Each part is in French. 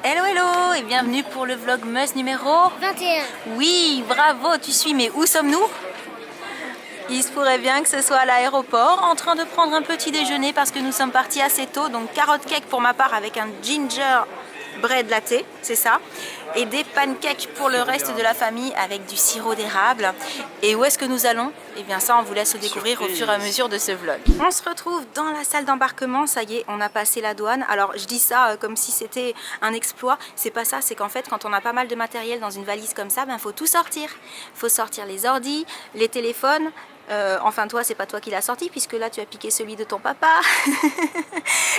Hello hello et bienvenue pour le vlogmas numéro 21. Oui, bravo, tu suis, mais où sommes-nous? Il se pourrait bien que ce soit à l'aéroport, en train de prendre un petit déjeuner parce que nous sommes partis assez tôt. Donc carotte cake pour ma part avec un ginger bread latte, c'est ça. Et des pancakes pour le reste de la famille avec du sirop d'érable. Et où est-ce que nous allons? Eh bien ça, on vous laisse le découvrir au fur et à mesure de ce vlog. On se retrouve dans la salle d'embarquement, ça y est, on a passé la douane. Alors je dis ça comme si c'était un exploit, c'est pas ça, c'est qu'en fait quand on a pas mal de matériel dans une valise comme ça, ben faut tout sortir. Faut sortir les ordis, les téléphones. Enfin toi c'est pas toi qui l'as sorti puisque là tu as piqué celui de ton papa.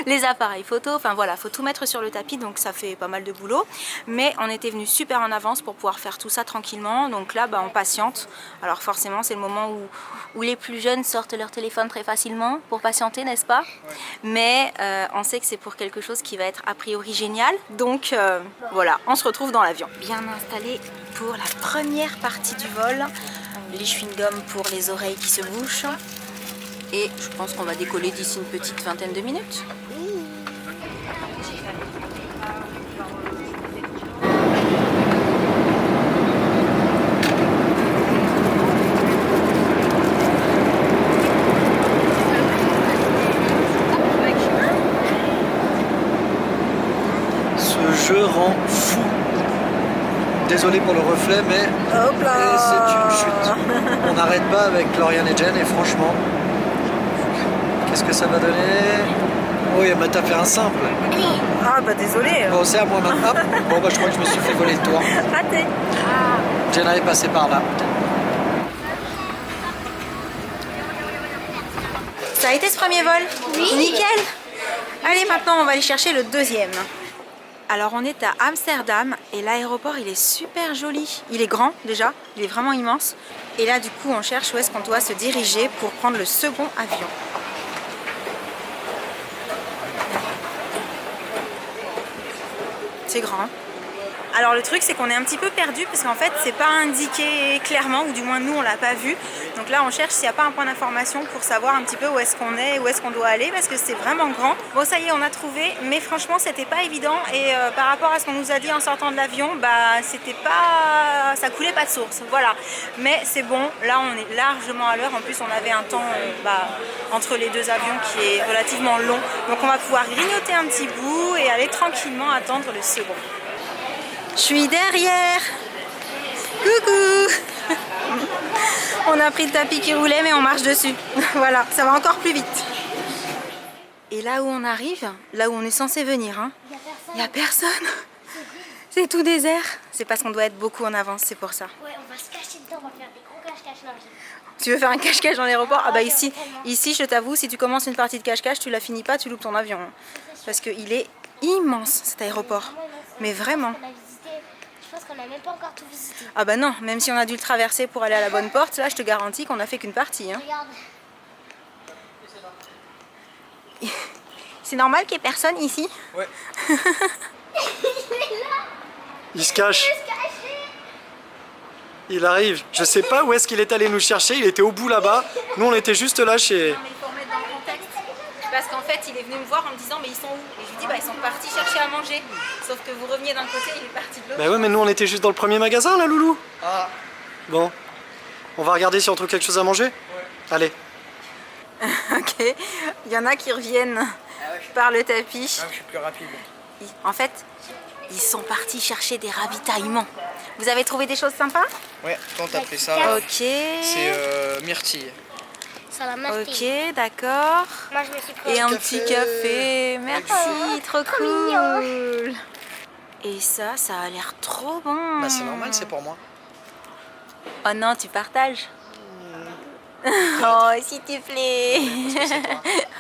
Les appareils photo, enfin voilà, faut tout mettre sur le tapis, donc ça fait pas mal de boulot, mais on était venu super en avance pour pouvoir faire tout ça tranquillement. Donc là bah, on patiente. Alors forcément c'est le moment où les plus jeunes sortent leur téléphone très facilement pour patienter, n'est-ce pas? Mais on sait que c'est pour quelque chose qui va être a priori génial, donc voilà, on se retrouve dans l'avion bien installé pour la première partie du vol. Les chewing-gums pour les oreilles qui se bouchent. Et je pense qu'on va décoller d'ici une petite vingtaine de minutes. Ce jeu rend fou. Désolé pour le reflet, mais Hop là, c'est une chute. On n'arrête pas avec Lauriane et Jen, et franchement, qu'est-ce que ça va donner? Oui, elle m'a tapé un simple. Ah bah désolé. Bon, c'est à moi maintenant. Bon, bah je crois que je me suis fait voler le tour. Raté. Jenna est passée par là. Ça a été ce premier vol? Oui. Nickel. Allez, maintenant on va aller chercher le deuxième. Alors on est à Amsterdam et l'aéroport il est super joli. Il est grand déjà, il est vraiment immense. Et là du coup on cherche où est-ce qu'on doit se diriger pour prendre le second avion. C'est grand. Alors le truc c'est qu'on est un petit peu perdu parce qu'en fait c'est pas indiqué clairement, ou du moins nous on l'a pas vu. Donc là on cherche s'il n'y a pas un point d'information pour savoir un petit peu où est-ce qu'on est, où est-ce qu'on doit aller, parce que c'est vraiment grand. Bon ça y est, on a trouvé, mais franchement c'était pas évident. Et par rapport à ce qu'on nous a dit en sortant de l'avion, bah c'était pas, ça coulait pas de source, voilà. Mais c'est bon, là on est largement à l'heure. En plus on avait un temps entre les deux avions qui est relativement long, donc on va pouvoir grignoter un petit bout et aller tranquillement attendre le second. Je suis derrière. Coucou. On a pris le tapis qui roulait mais on marche dessus. Voilà, ça va encore plus vite. Et là où on arrive, là où on est censé venir, hein, il n'y a personne. C'est tout désert. C'est parce qu'on doit être beaucoup en avance, c'est pour ça. Ouais, on va se cacher dedans, on va faire des gros cache-cache là. Tu veux faire un cache-cache dans l'aéroport? Ah bah ici, je t'avoue, si tu commences une partie de cache-cache, tu la finis pas, tu loupes ton avion. Parce qu'il est immense cet aéroport. Mais vraiment. Je pense qu'on n'a même pas encore tout visité. Ah bah non, même si on a dû le traverser pour aller à la bonne porte, là je te garantis qu'on a fait qu'une partie. Hein. Regarde. C'est normal qu'il n'y ait personne ici? Ouais. Il se cache. Il arrive. Je sais pas où est-ce qu'il est allé nous chercher. Il était au bout là-bas. Nous on était juste là chez... Non mais il faut remettre dans le contexte. Parce qu'en fait il est venu me voir en me disant mais ils sont où? Et je lui dis bah ils sont partis chercher à manger. Sauf que vous reveniez d'un côté, il est parti de l'autre. Bah ouais, mais nous on était juste dans le premier magasin là, loulou. Ah, Bon. On va regarder si on trouve quelque chose à manger. Allez. Ok, il y en a qui reviennent par le tapis. je suis plus rapide. En fait, ils sont partis chercher des ravitaillements. Vous avez trouvé des choses sympas? Ouais, quand t'as pris ça, Ok. c'est myrtille. Ça la masque. Ok, d'accord. Moi je me suis pris Et un café. petit café. Merci, trop cool. Et ça a l'air trop bon. Bah c'est normal, c'est pour moi. Oh non, tu partages. Oh, s'il te plaît.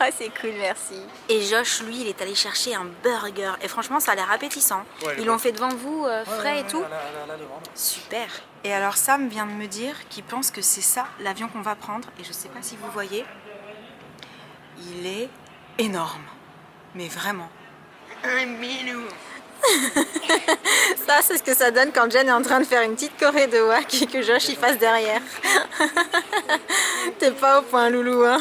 Oh, c'est cool, merci. Et Josh, lui, il est allé chercher un burger. Et franchement, ça a l'air appétissant. Ouais, Ils le l'ont bon. fait devant vous, frais et tout. Là, devant. Super. Et alors Sam vient de me dire qu'il pense que c'est ça l'avion qu'on va prendre. Et je sais pas si vous voyez. Il est énorme. Mais vraiment. Un minou. Ça, c'est ce que ça donne quand Jen est en train de faire une petite choré de wack et que Josh y passe derrière. T'es pas au point, loulou, hein.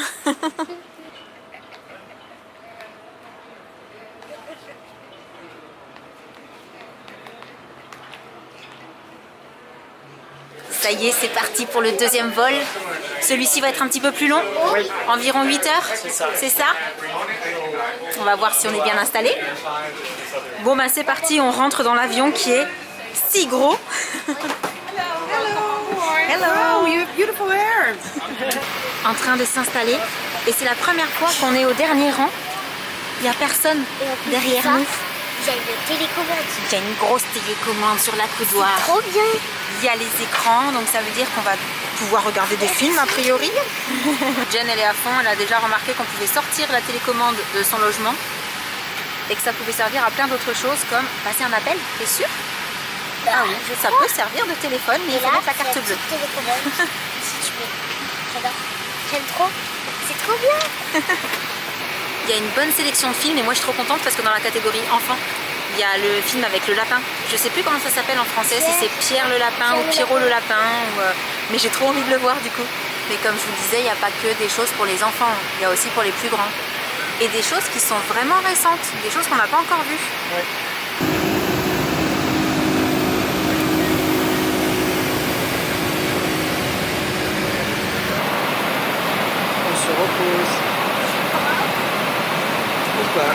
Ça y est, c'est parti pour le deuxième vol. Celui-ci va être un petit peu plus long, environ 8 heures, c'est ça? On va voir si on est bien installé. Bon ben c'est parti, on rentre dans l'avion qui est si gros. Hello, you have beautiful hair. En train de s'installer et c'est la première fois qu'on est au dernier rang. Il n'y a personne derrière nous. Il y a une télécommande. Il y a une grosse télécommande sur la coudoir. Trop bien. Il y a les écrans, donc ça veut dire qu'on va pouvoir regarder des films a priori. Jen, elle est à fond, elle a déjà remarqué qu'on pouvait sortir la télécommande de son logement et que ça pouvait servir à plein d'autres choses comme passer un appel, t'es sûr? Ah oui, ça peut servir de téléphone, mais il faut mettre la carte bleue. Télécommande. Si tu veux. J'adore. J'aime trop. C'est trop bien. Il y a une bonne sélection de films et moi je suis trop contente parce que dans la catégorie enfant, il y a le film avec le lapin. Je sais plus comment ça s'appelle en français, si c'est Pierre le lapin ou Pierrot le lapin. Mais j'ai trop envie de le voir du coup. Mais comme je vous disais, il n'y a pas que des choses pour les enfants, il y a aussi pour les plus grands. Et des choses qui sont vraiment récentes, des choses qu'on n'a pas encore vues. Ouais. On se repose. Ou pas.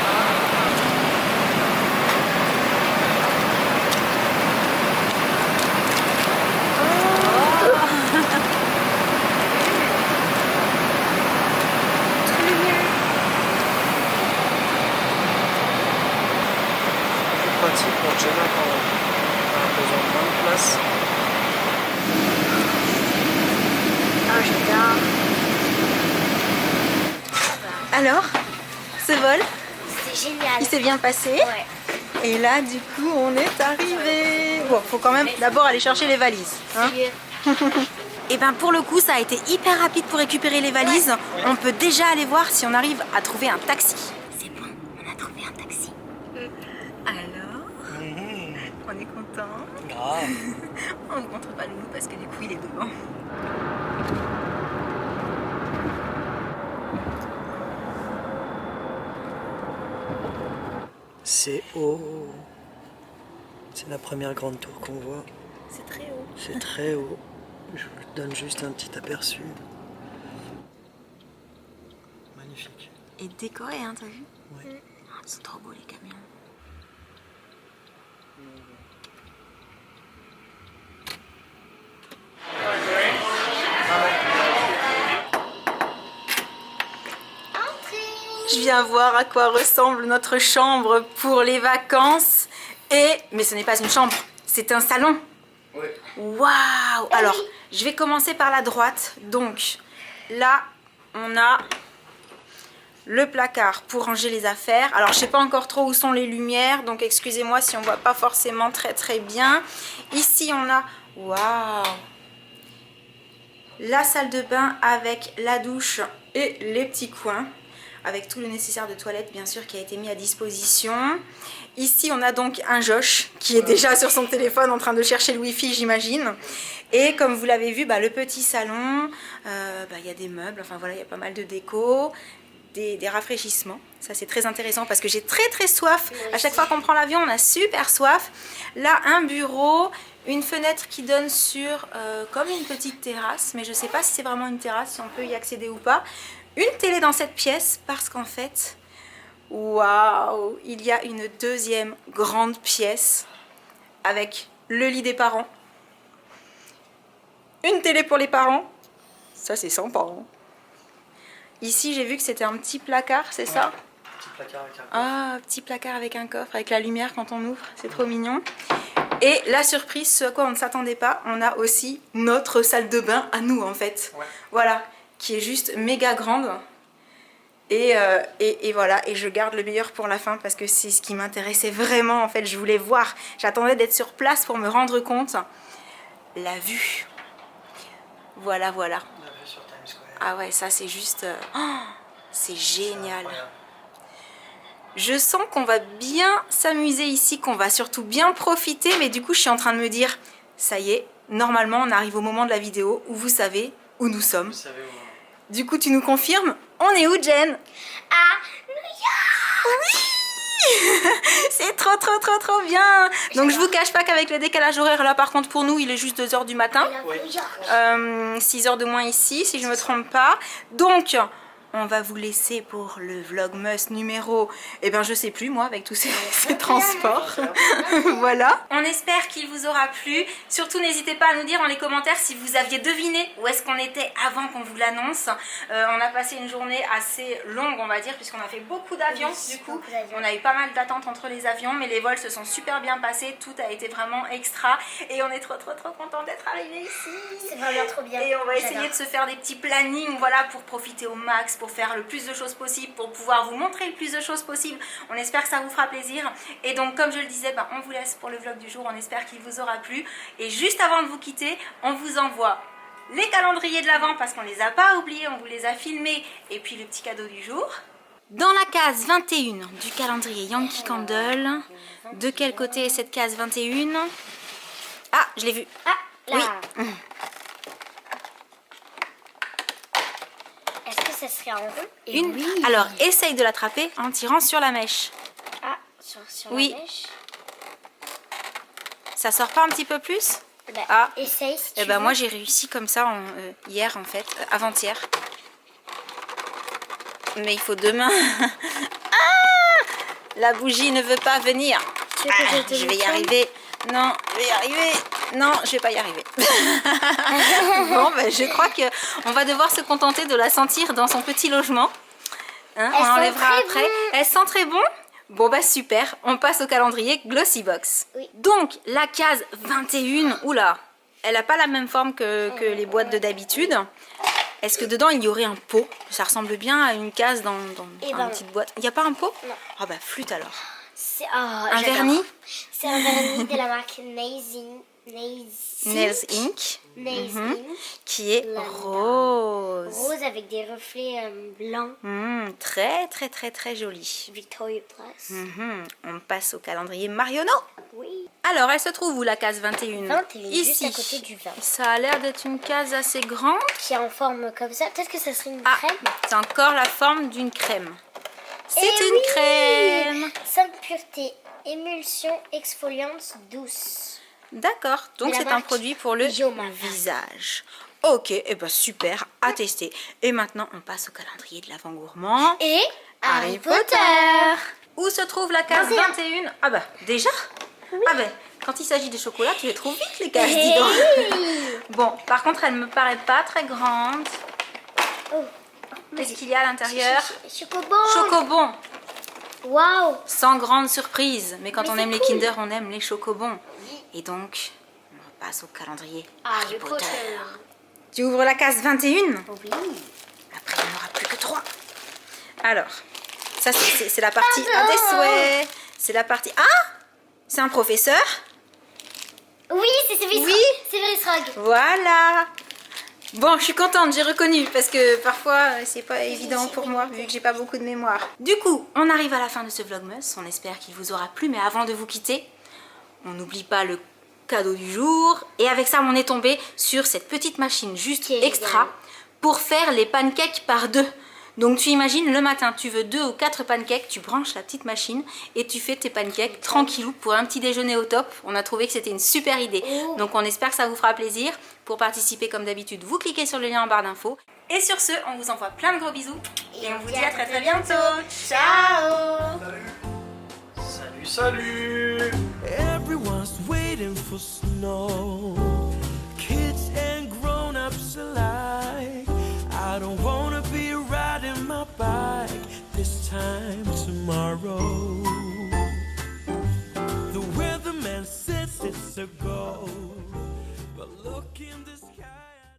Pratique pour Jenna quand on a besoin de moins de place. Oh, j'adore. Alors, ce vol, C'est génial. il s'est bien passé. Ouais. Et là, du coup, on est arrivé. Bon, faut quand même d'abord aller chercher les valises. Hein. Et ben pour le coup, ça a été hyper rapide pour récupérer les valises. On peut déjà aller voir si on arrive à trouver un taxi. C'est bon, on a trouvé un taxi. Alors, on est content. Grave. On ne montre pas le loup parce que du coup, il est devant. C'est haut. C'est la première grande tour qu'on voit. C'est très haut. C'est très haut. Je vous donne juste un petit aperçu. Magnifique. Et décoré, hein, t'as vu? Ouais. Ils sont trop beaux les camions. Je viens voir à quoi ressemble notre chambre pour les vacances. Mais ce n'est pas une chambre, c'est un salon. Waouh! Alors, je vais commencer par la droite. Donc, là, on a le placard pour ranger les affaires. Alors, je sais pas encore trop où sont les lumières, donc excusez-moi si on voit pas forcément très bien. Ici, on a... Waouh! La salle de bain avec la douche et les petits coins, avec tout le nécessaire de toilette bien sûr qui a été mis à disposition. Ici on a donc un Josh qui est déjà sur son téléphone en train de chercher le wifi, j'imagine. Et comme vous l'avez vu, le petit salon, il y a des meubles, enfin voilà, il y a pas mal de déco, des rafraîchissements. Ça c'est très intéressant parce que j'ai très soif. À chaque fois qu'on prend l'avion on a super soif. Là un bureau, une fenêtre qui donne sur comme une petite terrasse, mais je sais pas si c'est vraiment une terrasse, si on peut y accéder ou pas. Une télé dans cette pièce parce qu'en fait, waouh, il y a une deuxième grande pièce avec le lit des parents. Une télé pour les parents, ça c'est sympa. Hein. Ici j'ai vu que c'était un petit placard, c'est ça? Petit placard avec un coffre. Ah, petit placard avec un coffre, avec la lumière quand on ouvre, c'est trop mignon. Et la surprise, ce à quoi on ne s'attendait pas, on a aussi notre salle de bain à nous en fait. Ouais. Voilà, qui est juste méga grande. Et voilà, et je garde le meilleur pour la fin parce que c'est ce qui m'intéressait vraiment en fait. Je voulais voir, j'attendais d'être sur place pour me rendre compte. La vue. Voilà. On a vu sur Times Square. Ah ouais, ça c'est juste... c'est génial. Je sens qu'on va bien s'amuser ici, qu'on va surtout bien profiter. Mais du coup, je suis en train de me dire, ça y est, normalement, on arrive au moment de la vidéo où vous savez où nous sommes. Vous savez où? Du coup, tu nous confirmes? On est où, Jen? À New York. C'est trop bien. Donc je vous cache pas qu'avec le décalage horaire là par contre pour nous il est juste 2 h du matin. 6 h de moins ici si je me trompe pas. Donc on va vous laisser pour le Vlogmas numéro, eh ben je sais plus moi avec tous ces transports. Voilà. On espère qu'il vous aura plu. Surtout n'hésitez pas à nous dire dans les commentaires si vous aviez deviné où est-ce qu'on était avant qu'on vous l'annonce. On a passé une journée assez longue on va dire puisqu'on a fait beaucoup d'avions du coup. On a eu pas mal d'attentes entre les avions mais les vols se sont super bien passés. Tout a été vraiment extra et on est trop content d'être arrivés ici. C'est vraiment trop bien. Et on va essayer de se faire des petits plannings voilà, pour profiter au max, pour faire le plus de choses possible, pour pouvoir vous montrer le plus de choses possible. On espère que ça vous fera plaisir. Et donc comme je le disais, ben, on vous laisse pour le vlog du jour. On espère qu'il vous aura plu. Et juste avant de vous quitter, on vous envoie les calendriers de l'Avent parce qu'on les a pas oubliés, on vous les a filmés. Et puis le petit cadeau du jour. Dans la case 21 du calendrier Yankee Candle, de quel côté est cette case 21? Ah, je l'ai vu. Ah, là. Oui. Est-ce que ça serait en rond? Une. Oui. Alors, essaye de l'attraper en tirant sur la mèche. Ah, sur Oui. la mèche. Ça sort pas un petit peu plus? Bah, Ah. essaye si tu Eh ben veux. moi j'ai réussi comme ça hier en fait, avant-hier. Mais il faut demain. Ah, la bougie ne veut pas venir. Tu veux que Ah, je te je vais y le arriver. Non, je vais y arriver. Non, je vais pas y arriver. Bon, ben, je crois que on va devoir se contenter de la sentir dans son petit logement. Hein, on sent enlèvera très après. bon. Elle sent très bon. Bon bah super, on passe au calendrier Glossy Box. Oui. Donc la case 21, oula, elle n'a pas la même forme que les boîtes de d'habitude. Est-ce que dedans il y aurait un pot? Ça ressemble bien à une case dans Eh une ben, petite boîte. Il n'y a pas un pot? Non. Ah bah flûte alors. C'est Un vernis? C'est un vernis de la marque Nails Ink. Nails Mhm. Ink. Qui est La- rose. Rose avec des reflets blancs. Très joli. Victoria Plus. On passe au calendrier Marionneau. Oui. Alors, elle se trouve où la case 21? 21, Ici. juste à côté du 20. Ça a l'air d'être une case assez grande. Qui est en forme comme ça. Peut-être que ça serait une Ah, crème. c'est encore la forme d'une crème. C'est Eh une oui crème. 5 puretés, émulsion exfoliante douce. D'accord, donc De la c'est un marque produit pour le Yomava. visage. Ok, et ben super, à tester. Et maintenant, on passe au calendrier de l'Avent gourmand. Et Harry Potter. Où se trouve la case 21? 21? Ah bah, déjà? Ah ben, quand il s'agit de chocolat, tu les trouves vite les cases, dis Hey. donc. Bon, par contre, elle me paraît pas très grande. Oh. Qu'est-ce qu'il y a à l'intérieur? Chocobon. Chocobon. Waouh. Sans grande surprise, mais quand Mais on c'est aime les cool. Kinder, on aime les chocobons. Et donc, on passe au calendrier Harry Potter. Tu ouvres la case 21. Oui. Après, il n'y en aura plus que 3. Alors, ça c'est la partie à des souhaits. C'est la partie... Ah, c'est un professeur. Oui, c'est Severus. Oui. Severus Rogue. Voilà. Bon, je suis contente, j'ai reconnu parce que parfois c'est pas évident pour moi vu que j'ai pas beaucoup de mémoire. Du coup, on arrive à la fin de ce vlogmas. On espère qu'il vous aura plu, mais avant de vous quitter, on n'oublie pas le cadeau du jour. Et avec ça, on est tombé sur cette petite machine juste Qui est extra géniale. pour faire les pancakes par 2. Donc tu imagines, le matin, tu veux 2 ou 4 pancakes, tu branches la petite machine et tu fais tes pancakes tranquillou pour un petit déjeuner au top. On a trouvé que c'était une super idée. Oh. Donc on espère que ça vous fera plaisir. Pour participer comme d'habitude, vous cliquez sur le lien en barre d'infos. Et sur ce, on vous envoie plein de gros bisous. Et on vous dit à très bientôt. Ciao. Salut, salut. Everyone's waiting for snow. Kids and grown-ups alike. I don't wanna be riding my bike this time tomorrow. The weatherman says it's a go.